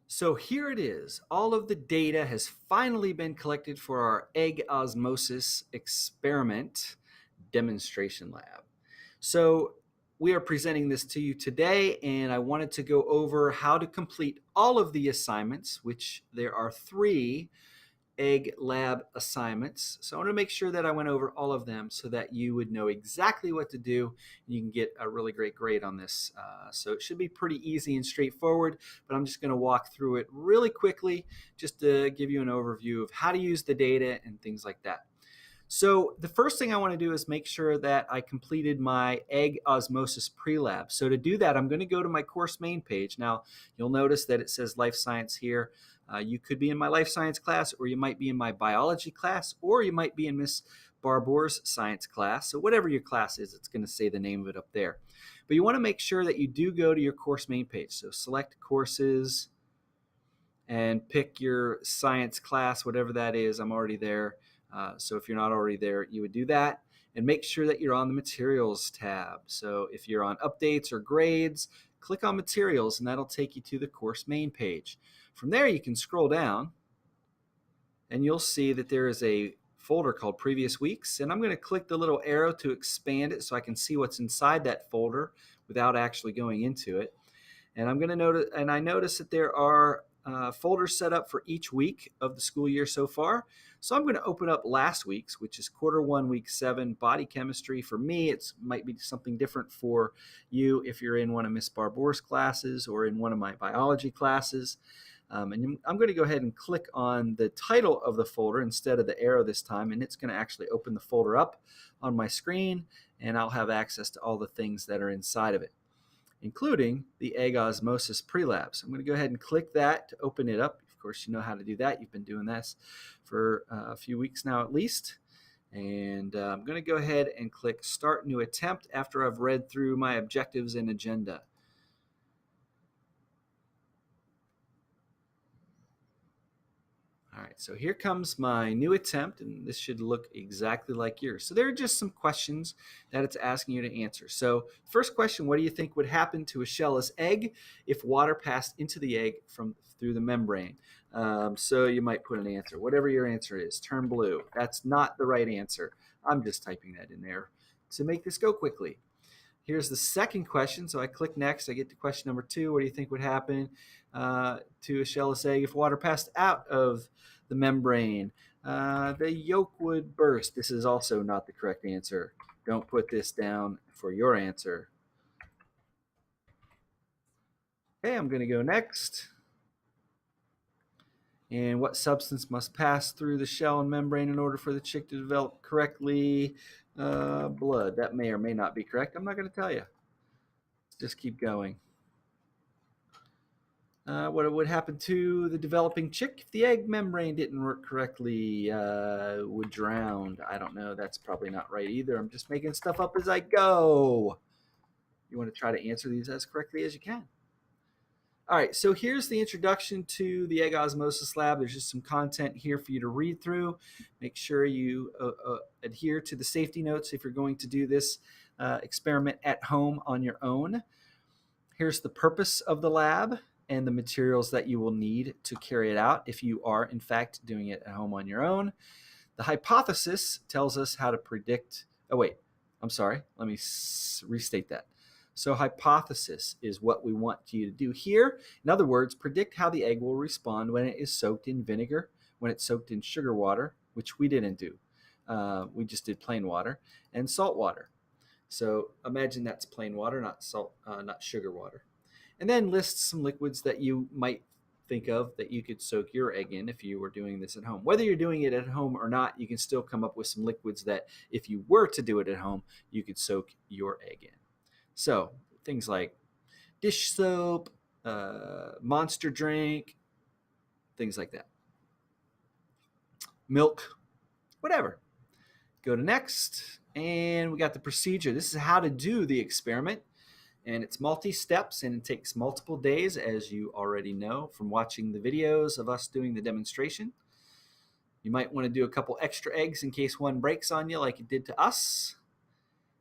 So here it is. All of the data has finally been collected for our egg osmosis experiment demonstration lab. So we are presenting this to you today, and I wanted to go over how to complete all of the assignments, which there are 3 egg lab assignments. So I want to make sure that I went over all of them so that you would know exactly what to do and you can get a really great grade on this. So it should be pretty easy and straightforward, but I'm just going to walk through it really quickly just to give you an overview of how to use the data and things like that. So the first thing I want to do is make sure that I completed my egg osmosis pre-lab. So to do that, I'm going to go to my course main page. Now, you'll notice that it says life science here. You could be in my life science class, or you might be in my biology class, or you might be in Miss Barbour's science class. So whatever your class is, it's going to say the name of it up there. But you want to make sure that you do go to your course main page. So select courses and pick your science class, whatever that is. I'm already there. So if you're not already there, you would do that. And make sure that you're on the materials tab. So if you're on updates or grades, click on materials and that'll take you to the course main page. From there, you can scroll down and you'll see that there is a folder called previous weeks. And I'm going to click the little arrow to expand it so I can see what's inside that folder without actually going into it. And I'm going to notice, and I notice that there are folders set up for each week of the school year so far. So I'm going to open up last week's, which is Q1, Week 7, Body Chemistry. For me, it might be something different for you if you're in one of Miss Barbour's classes or in one of my biology classes. And I'm going to go ahead and click on the title of the folder instead of the arrow this time, and it's going to actually open the folder up on my screen, and I'll have access to all the things that are inside of it, including the egg osmosis pre-lab. So I'm going to go ahead and click that to open it up. Of course, you know how to do that. You've been doing this for a few weeks now at least. And I'm going to go ahead and click Start New Attempt after I've read through my objectives and agenda. All right, so here comes my new attempt, and this should look exactly like yours. So there are just some questions that it's asking you to answer. So first question, what do you think would happen to a shellless egg if water passed into the egg through the membrane? So you might put an answer. Whatever your answer is, turn blue. That's not the right answer. I'm just typing that in there to make this go quickly. Here's the second question. So I click next. I get to question number 2. What do you think would happen to a shellless egg if water passed out of the membrane? The yolk would burst. This is also not the correct answer. Don't put this down for your answer. Okay, I'm going to go next. And what substance must pass through the shell and membrane in order for the chick to develop correctly? Blood. That may or may not be correct. I'm not going to tell you. Just keep going. What would happen to the developing chick if the egg membrane didn't work correctly? Would drown. I don't know. That's probably not right either. I'm just making stuff up as I go. You want to try to answer these as correctly as you can. All right, so here's the introduction to the Egg Osmosis Lab. There's just some content here for you to read through. Make sure you adhere to the safety notes if you're going to do this experiment at home on your own. Here's the purpose of the lab and the materials that you will need to carry it out if you are, in fact, doing it at home on your own. The hypothesis tells us how to predict. Oh, wait, I'm sorry. Let me restate that. So hypothesis is what we want you to do here. In other words, predict how the egg will respond when it is soaked in vinegar, when it's soaked in sugar water, which we didn't do. We just did plain water, and salt water. So imagine that's plain water, not salt, not sugar water. And then list some liquids that you might think of that you could soak your egg in if you were doing this at home. Whether you're doing it at home or not, you can still come up with some liquids that if you were to do it at home, you could soak your egg in. So things like dish soap, Monster drink, things like that. Milk, whatever. Go to next, and we got the procedure. This is how to do the experiment, and it's multi-steps, and it takes multiple days, as you already know from watching the videos of us doing the demonstration. You might want to do a couple extra eggs in case one breaks on you like it did to us.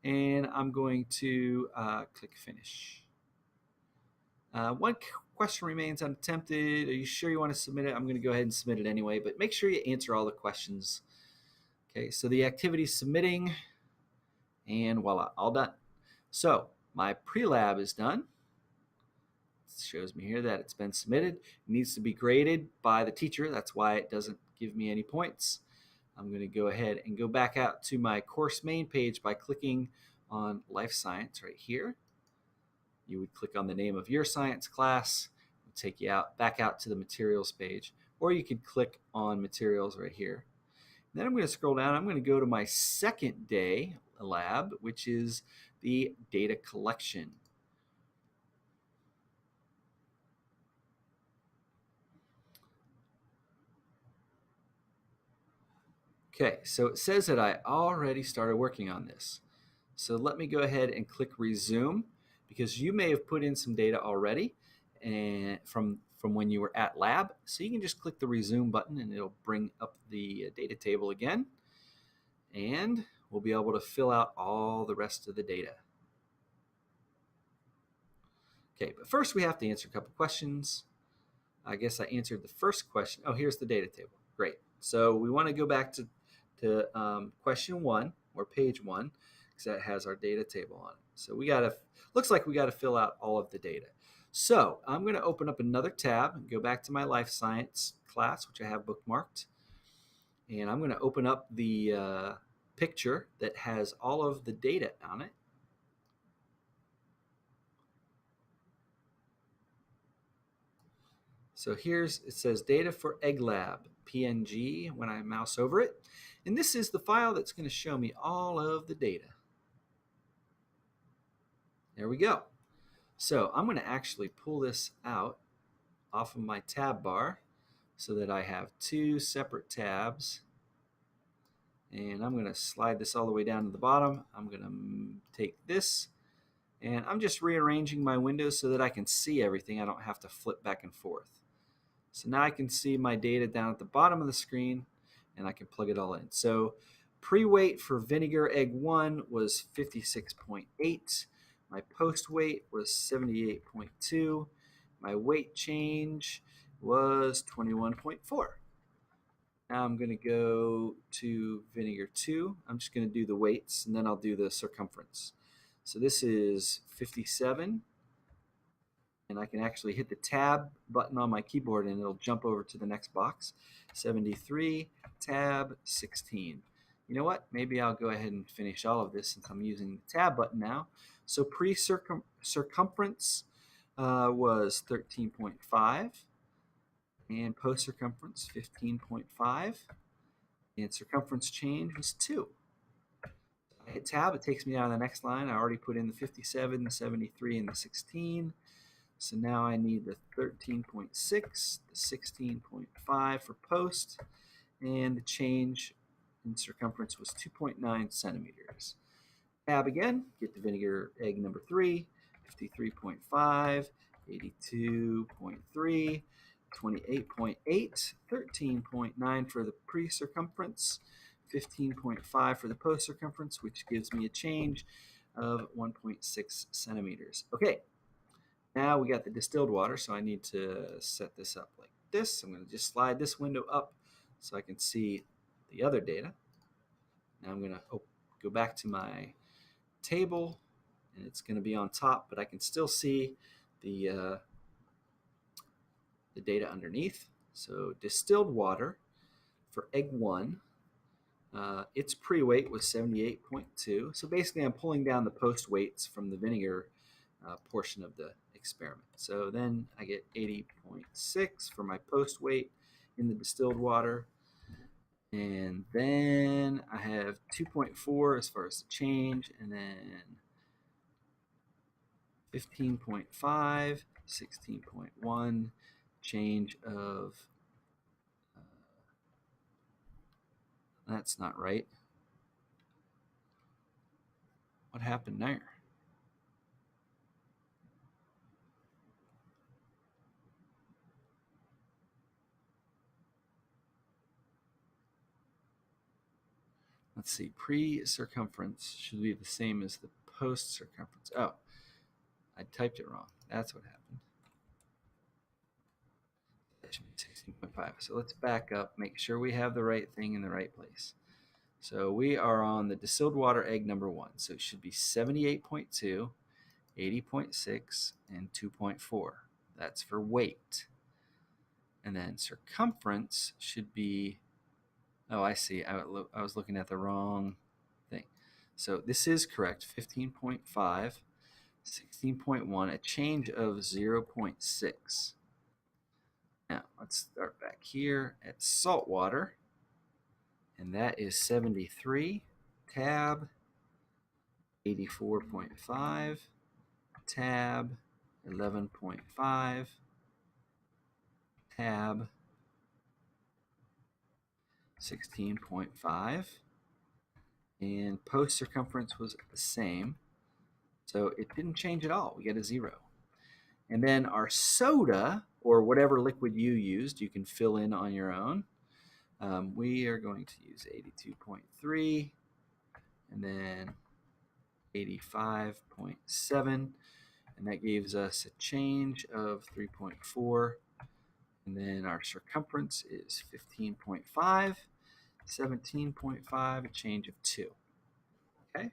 And I'm going to click finish. One question remains unattempted. Are you sure you want to submit it? I'm going to go ahead and submit it anyway, but make sure you answer all the questions. Okay, so the activity is submitting, and voila, all done. So my pre-lab is done. It shows me here that it's been submitted. It needs to be graded by the teacher. That's why it doesn't give me any points. I'm going to go ahead and go back out to my course main page by clicking on Life Science right here. You would click on the name of your science class, it'll take you back out to the materials page, or you could click on materials right here. Then I'm going to scroll down. I'm going to go to my second day lab, which is the data collection. Okay, so it says that I already started working on this. So let me go ahead and click resume, because you may have put in some data already and from when you were at lab. So you can just click the resume button and it'll bring up the data table again. And we'll be able to fill out all the rest of the data. Okay, but first we have to answer a couple questions. I guess I answered the first question. Oh, here's the data table. Great. So we want to go back to question 1 or page 1, because that has our data table on it. So looks like we got to fill out all of the data. So I'm going to open up another tab and go back to my life science class, which I have bookmarked. And I'm going to open up the picture that has all of the data on it. So it says data for Egg Lab, PNG, when I mouse over it. And this is the file that's going to show me all of the data. There we go. So I'm going to actually pull this out off of my tab bar so that I have 2 separate tabs. And I'm going to slide this all the way down to the bottom. I'm going to take this, and I'm just rearranging my windows so that I can see everything. I don't have to flip back and forth. So now I can see my data down at the bottom of the screen, and I can plug it all in. So pre-weight for vinegar egg 1 was 56.8. My post-weight was 78.2. My weight change was 21.4. Now I'm going to go to vinegar 2. I'm just going to do the weights, and then I'll do the circumference. So this is 57. And I can actually hit the tab button on my keyboard and it'll jump over to the next box. 73, tab 16. You know what? Maybe I'll go ahead and finish all of this since I'm using the tab button now. So pre-circumference was 13.5, and post-circumference 15.5, and circumference change was 2. I hit tab, it takes me down to the next line. I already put in the 57, the 73, and the 16. So now I need the 13.6, the 16.5 for post, and the change in circumference was 2.9 centimeters. Tab again, get the vinegar egg number 3, 53.5, 82.3, 28.8, 13.9 for the pre-circumference, 15.5 for the post-circumference, which gives me a change of 1.6 centimeters. Okay. Now we got the distilled water, so I need to set this up like this. I'm going to just slide this window up so I can see the other data. Now I'm going to go back to my table, and it's going to be on top, but I can still see the data underneath. So distilled water for egg 1, its pre-weight was 78.2. So basically I'm pulling down the post-weights from the vinegar portion of the experiment. So then I get 80.6 for my post weight in the distilled water. And then I have 2.4 as far as the change, and then 15.5, 16.1 change of, that's not right. What happened there? Let's see, pre-circumference should be the same as the post-circumference. Oh, I typed it wrong. That's what happened. 16.5. So let's back up, make sure we have the right thing in the right place. So we are on the distilled water egg number 1. So it should be 78.2, 80.6, and 2.4. That's for weight. And then circumference should be, oh, I see. I was looking at the wrong thing. So this is correct, 15.5, 16.1, a change of 0.6. Now, let's start back here at salt water, and that is 73, tab, 84.5, tab, 11.5, tab, 16.5, and post circumference was the same, so it didn't change at all. We get a 0. And then our soda, or whatever liquid you used, you can fill in on your own. We are going to use 82.3, and then 85.7, and that gives us a change of 3.4. And then our circumference is 15.5, 17.5, a change of 2. Okay,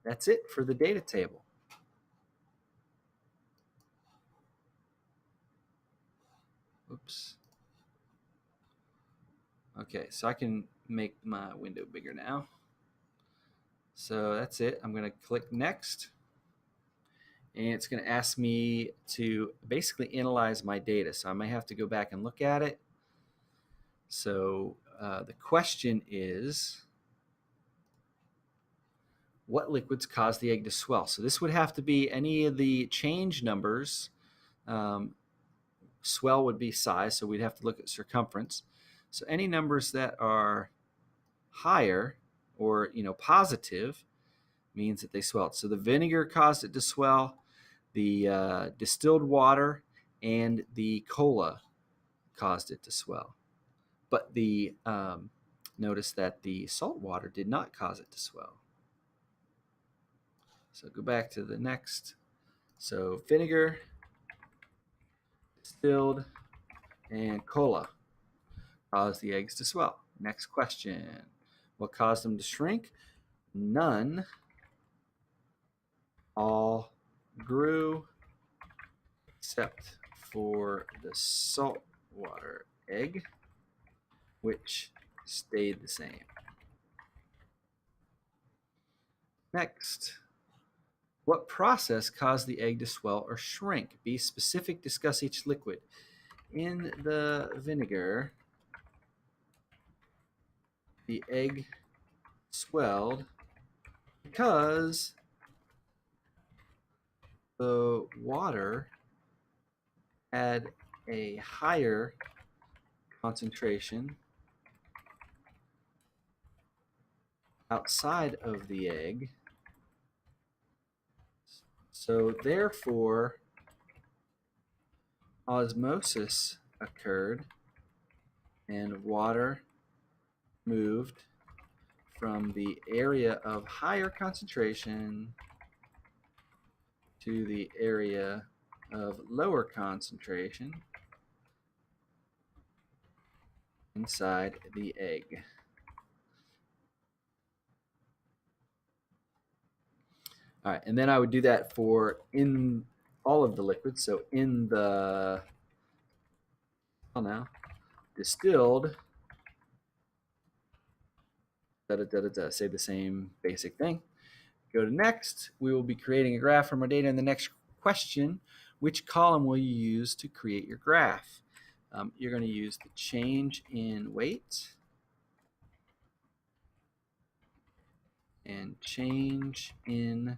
that's it for the data table. Oops. Okay, so I can make my window bigger now. So that's it. I'm going to click next. And it's going to ask me to basically analyze my data. So I may have to go back and look at it. So the question is, what liquids cause the egg to swell? So this would have to be any of the change numbers. Swell would be size, so we'd have to look at circumference. So any numbers that are higher or positive means that they swelled. So the vinegar caused it to swell, the distilled water and the cola caused it to swell. But the notice that the salt water did not cause it to swell. So go back to the next. So vinegar, distilled, and cola caused the eggs to swell. Next question. What caused them to shrink? None. All grew except for the salt water egg, which stayed the same. Next, what process caused the egg to swell or shrink? Be specific, discuss each liquid. In the vinegar, the egg swelled because the water had a higher concentration outside of the egg. So therefore, osmosis occurred and water moved from the area of higher concentration to the area of lower concentration inside the egg. All right, and then I would do that for in all of the liquids. So in the, now, distilled, say the same basic thing. Go to next. We will be creating a graph from our data in the next question. Which column will you use to create your graph? You're going to use the change in weight and change in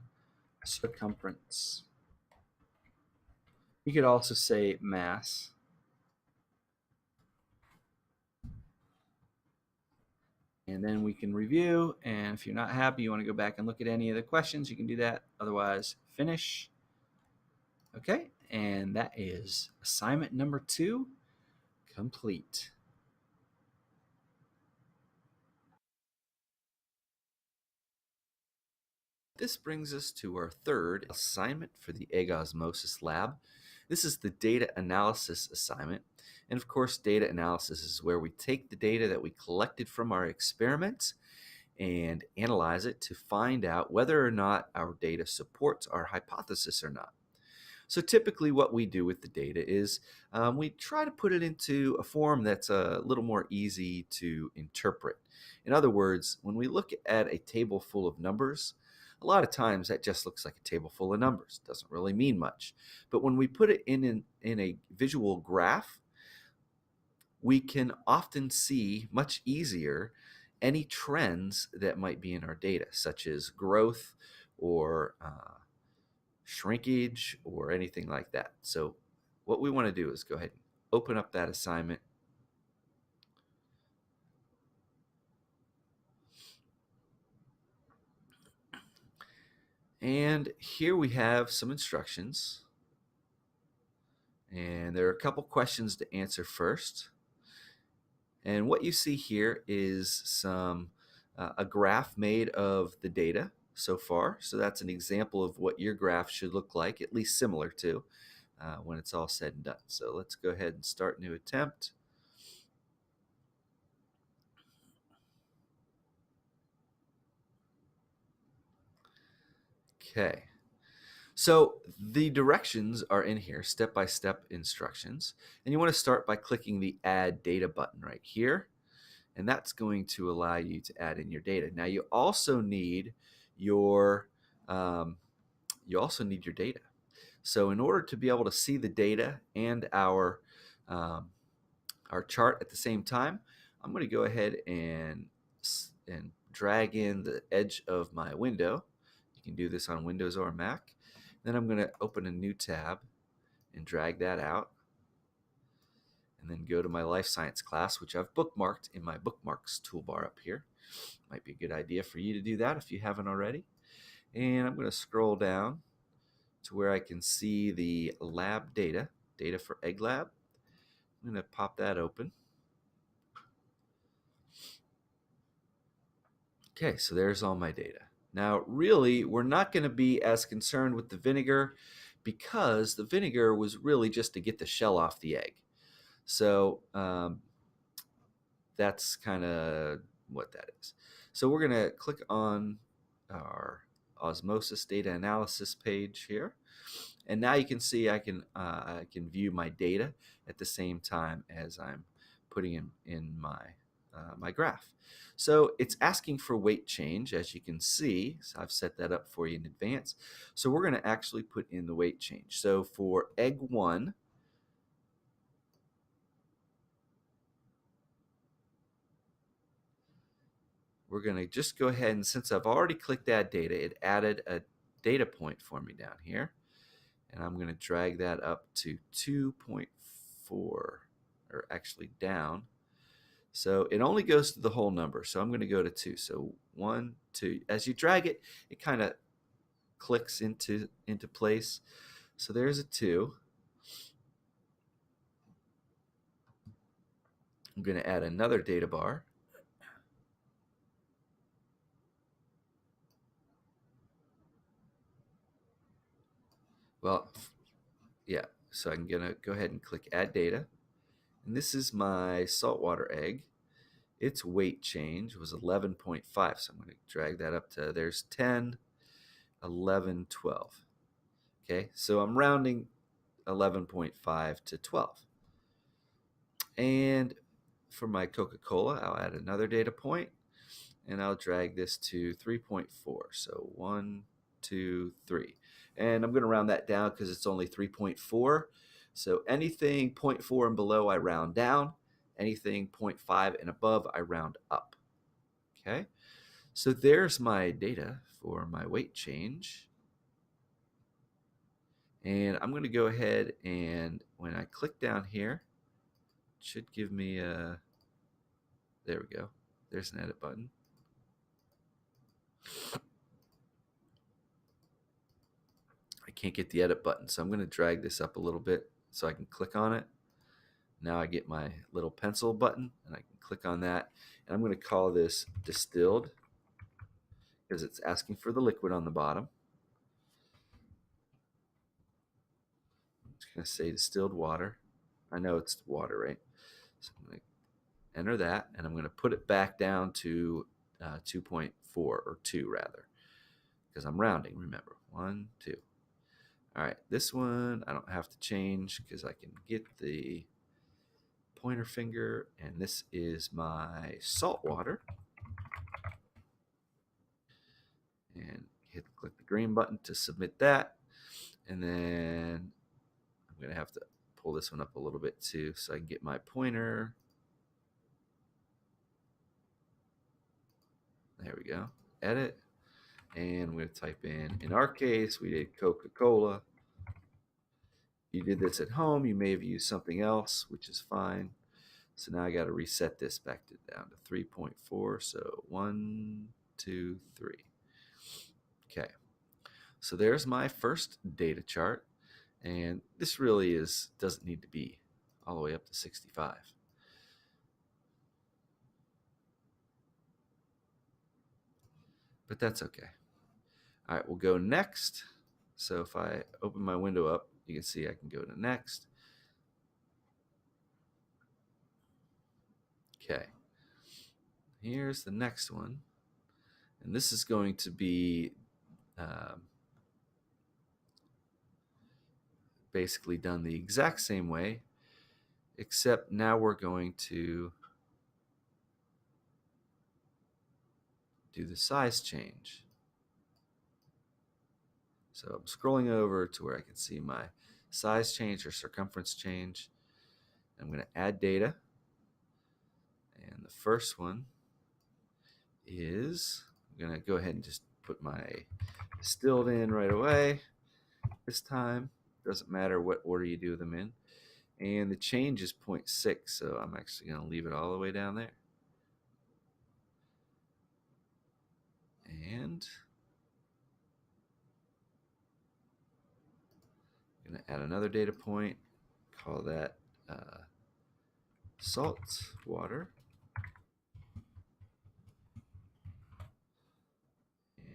circumference. You could also say mass. And then we can review, and if you're not happy, you want to go back and look at any of the questions, you can do that. Otherwise, finish. Okay, and that is assignment number 2 complete. This brings us to our third assignment for the Egg Osmosis Lab. This is the data analysis assignment. And of course, data analysis is where we take the data that we collected from our experiments and analyze it to find out whether or not our data supports our hypothesis or not. So typically what we do with the data is we try to put it into a form that's a little more easy to interpret. In other words, when we look at a table full of numbers, a lot of times that just looks like a table full of numbers. It doesn't really mean much. But when we put it in a visual graph, we can often see much easier any trends that might be in our data, such as growth or shrinkage or anything like that. So what we want to do is go ahead and open up that assignment. And here we have some instructions. And there are a couple questions to answer first. And what you see here is a graph made of the data so far. So that's an example of what your graph should look like, at least similar to when it's all said and done. So let's go ahead and start new attempt. Okay. So the directions are in here, step-by-step instructions. And you want to start by clicking the Add Data button right here. And that's going to allow you to add in your data. Now you also need your data. So in order to be able to see the data and our chart at the same time, I'm going to go ahead and drag in the edge of my window. You can do this on Windows or Mac. Then I'm going to open a new tab and drag that out. And then go to my life science class, which I've bookmarked in my bookmarks toolbar up here. Might be a good idea for you to do that if you haven't already. And I'm going to scroll down to where I can see the lab data for Egg Lab. I'm going to pop that open. Okay, so there's all my data. Now, really, we're not going to be as concerned with the vinegar because the vinegar was really just to get the shell off the egg. So that's kind of what that is. So we're going to click on our Osmosis data analysis page here. And now you can see I can view my data at the same time as I'm putting in my graph. So it's asking for weight change, as you can see. So I've set that up for you in advance. So we're going to actually put in the weight change. So for egg 1, we're going to just go ahead, and since I've already clicked add data, it added a data point for me down here. And I'm going to drag that up to 2.4, or actually down. So it only goes to the whole number. So I'm going to go to 2. So 1, 2. As you drag it, it kind of clicks into place. So there's a 2. I'm going to add another data bar. Well, yeah, so I'm going to go ahead and click add data. And this is my saltwater egg. Its weight change was 11.5. So I'm going to drag that up to, there's 10, 11, 12. Okay, so I'm rounding 11.5 to 12. And for my Coca-Cola, I'll add another data point, and I'll drag this to 3.4. So 1, 2, 3. And I'm going to round that down because it's only 3.4. So anything 0.4 and below, I round down. Anything 0.5 and above, I round up. Okay, so there's my data for my weight change. And I'm going to go ahead and when I click down here, it should give me a, there we go. There's an edit button. I can't get the edit button, so I'm going to drag this up a little bit so I can click on it. Now I get my little pencil button, and I can click on that. And I'm going to call this distilled because it's asking for the liquid on the bottom. I'm just going to say distilled water. I know it's water, right? So I'm going to enter that, and I'm going to put it back down to 2.4 or 2 rather, because I'm rounding. Remember, 1, 2. All right, this one I don't have to change because I can get the pointer finger, and this is my salt water. And click the green button to submit that. And then I'm going to have to pull this one up a little bit too so I can get my pointer. There we go. Edit. And we're going to type in our case, we did Coca-Cola. You did this at home, you may have used something else, which is fine. So now I got to reset this back down to 3.4. So 1, 2, 3. Okay. So there's my first data chart. And this really doesn't need to be all the way up to 65. But that's okay. All right, we'll go next. So if I open my window up, you can see I can go to next. Okay. Here's the next one. And this is going to be basically done the exact same way, except now we're going to do the size change. So I'm scrolling over to where I can see my size change or circumference change. I'm going to add data. And the first one is, I'm going to go ahead and just put my distilled in right away. This time, doesn't matter what order you do them in. And the change is 0.6, so I'm actually going to leave it all the way down there. And I'm going to add another data point, call that salt water. And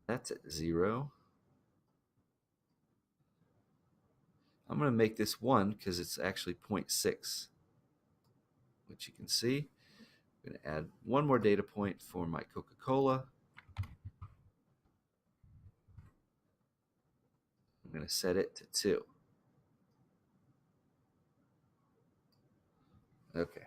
that's at 0. I'm going to make this 1 because it's actually 0.6, which you can see. I'm going to add one more data point for my Coca-Cola. I'm going to set it to 2. Okay.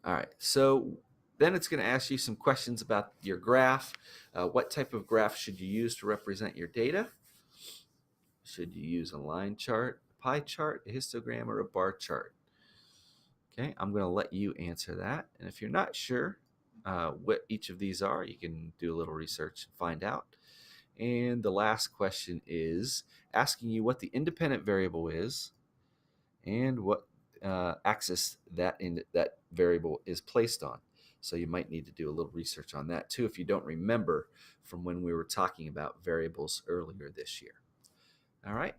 All right, so then it's going to ask you some questions about your graph. What type of graph should you use to represent your data? Should you use a line chart, a pie chart, a histogram, or a bar chart? Okay, I'm going to let you answer that. And if you're not sure what each of these are, you can do a little research and find out. And the last question is asking you what the independent variable is and what axis that variable is placed on. So you might need to do a little research on that too if you don't remember from when we were talking about variables earlier this year. All right.